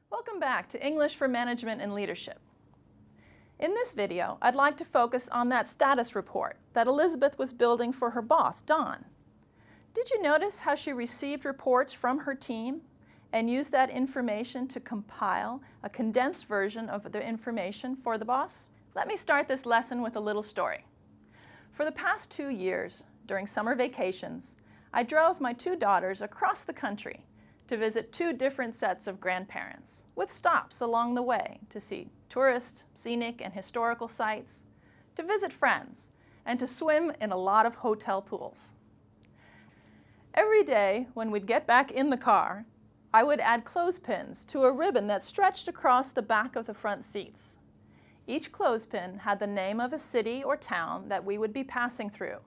Welcome back to English for Management and Leadership. In this video, I'd like to focus on that status report that Elizabeth was building for her boss, Don. Did you notice how she received reports from her team and used that information to compile a condensed version of the information for the boss? Let me start this lesson with a little story. For the past 2 years, during summer vacations, I drove my 2 daughters across the country to visit 2 different sets of grandparents, with stops along the way to see tourist, scenic, and historical sites, to visit friends, and to swim in a lot of hotel pools. Every day when we'd get back in the car, I would add clothespins to a ribbon that stretched across the back of the front seats. Each clothespin had the name of a city or town that we would be passing through,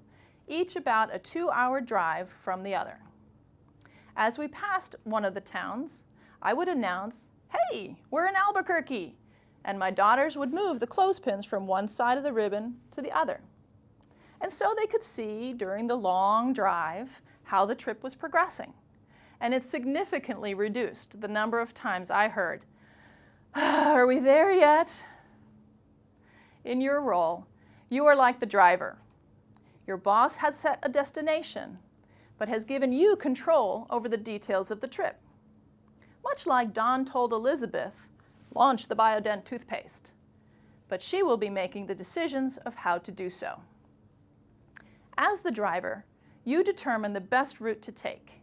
each about a 2-hour drive from the other. As we passed one of the towns, I would announce, "Hey, we're in Albuquerque," and my daughters would move the clothespins from one side of the ribbon to the other. And so they could see during the long drive how the trip was progressing. And it significantly reduced the number of times I heard, "Are we there yet?" In your role, you are like the driver. Your boss has set a destination, but has given you control over the details of the trip. Much like Don told Elizabeth, launch the Biodent toothpaste, but she will be making the decisions of how to do so. As the driver, you determine the best route to take.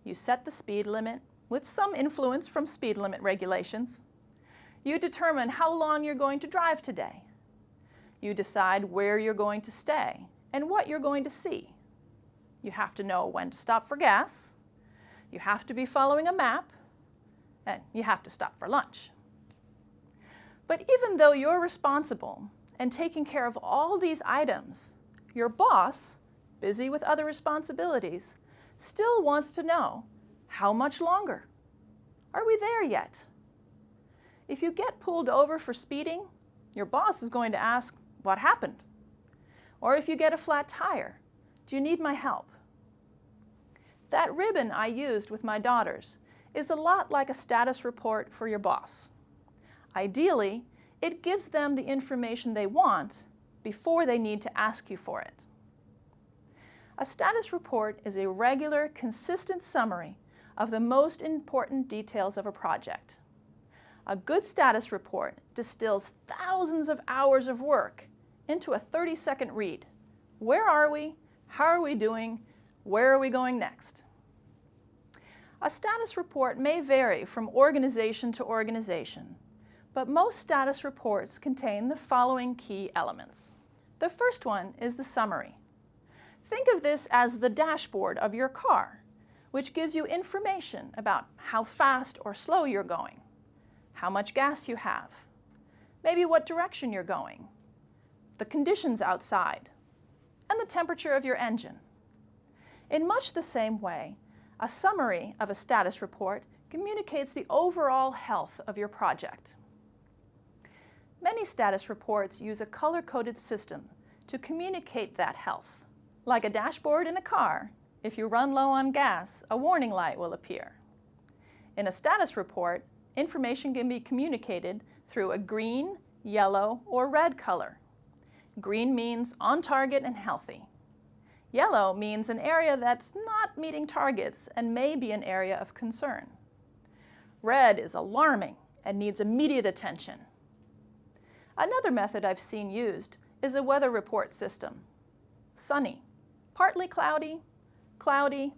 You set the speed limit with some influence from speed limit regulations. You determine how long you're going to drive today. You decide where you're going to stay and what you're going to see. You have to know when to stop for gas, you have to be following a map, and you have to stop for lunch. But even though you're responsible and taking care of all these items, your boss, busy with other responsibilities, still wants to know, how much longer? Are we there yet? If you get pulled over for speeding, your boss is going to ask, what happened? Or if you get a flat tire, do you need my help? That ribbon I used with my daughters is a lot like a status report for your boss. Ideally, it gives them the information they want before they need to ask you for it. A status report is a regular, consistent summary of the most important details of a project. A good status report distills thousands of hours of work into a 30-second read. Where are we? How are we doing? Where are we going next? A status report may vary from organization to organization, but most status reports contain the following key elements. The first one is the summary. Think of this as the dashboard of your car, which gives you information about how fast or slow you're going, how much gas you have, maybe what direction you're going, the conditions outside, and the temperature of your engine. In much the same way, a summary of a status report communicates the overall health of your project. Many status reports use a color-coded system to communicate that health. Like a dashboard in a car, if you run low on gas, a warning light will appear. In a status report, information can be communicated through a green, yellow, or red color. Green means on target and healthy. Yellow means an area that's not meeting targets and may be an area of concern. Red is alarming and needs immediate attention. Another method I've seen used is a weather report system. Sunny, partly cloudy, cloudy,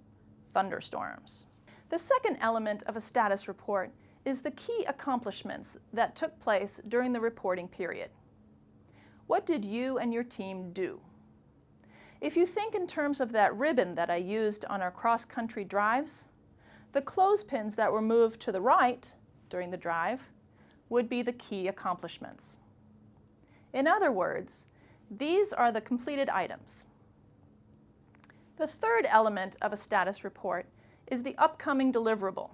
thunderstorms. The second element of a status report is the key accomplishments that took place during the reporting period. What did you and your team do? If you think in terms of that ribbon that I used on our cross-country drives, the clothespins that were moved to the right during the drive would be the key accomplishments. In other words, these are the completed items. The third element of a status report is the upcoming deliverable.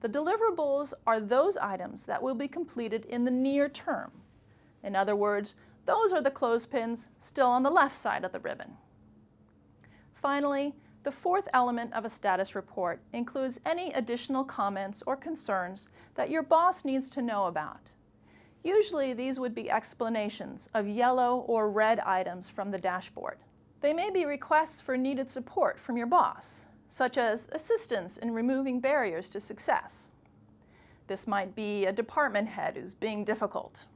The deliverables are those items that will be completed in the near term. In other words, those are the clothespins still on the left side of the ribbon. Finally, The fourth element of a status report includes any additional comments or concerns that your boss needs to know about. Usually these would be explanations of yellow or red items from the dashboard. They may be requests for needed support from your boss, such as assistance in removing barriers to success. This might be a department head who's being difficult,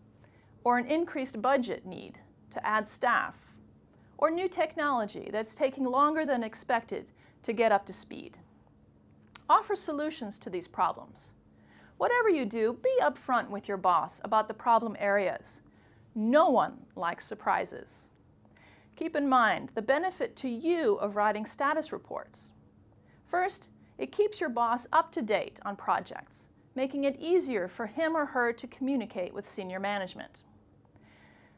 or an increased budget need to add staff, or new technology that's taking longer than expected to get up to speed. Offer solutions to these problems. Whatever you do, be upfront with your boss about the problem areas. No one likes surprises. Keep in mind the benefit to you of writing status reports. First, it keeps your boss up to date on projects, making it easier for him or her to communicate with senior management.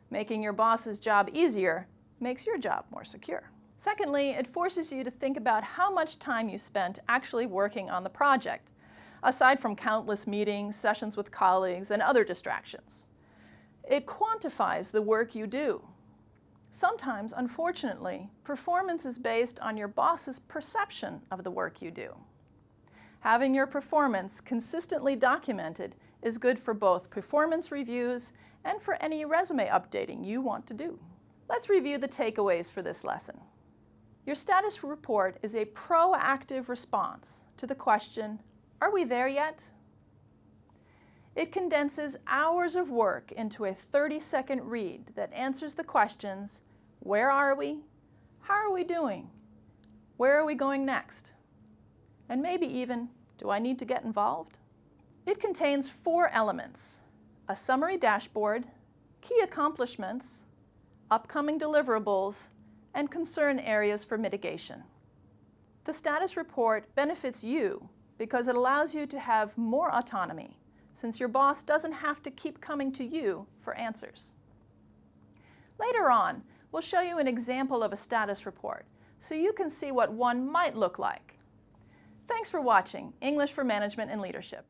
Making your boss's job easier makes your job more secure. Secondly, it forces you to think about how much time you spent actually working on the project, aside from countless meetings, sessions with colleagues, and other distractions. It quantifies the work you do. Sometimes, unfortunately, performance is based on your boss's perception of the work you do. Having your performance consistently documented is good for both performance reviews and for any resume updating you want to do. Let's review the takeaways for this lesson. Your status report is a proactive response to the question, "Are we there yet?" It condenses hours of work into a 30-second read that answers the questions, where are we? How are we doing? Where are we going next? And maybe even, do I need to get involved? It contains 4 elements: a summary dashboard, key accomplishments, upcoming deliverables, and concern areas for mitigation. The status report benefits you because it allows you to have more autonomy, since your boss doesn't have to keep coming to you for answers. Later on, we'll show you an example of a status report so you can see what one might look like. Thanks for watching English for Management and Leadership.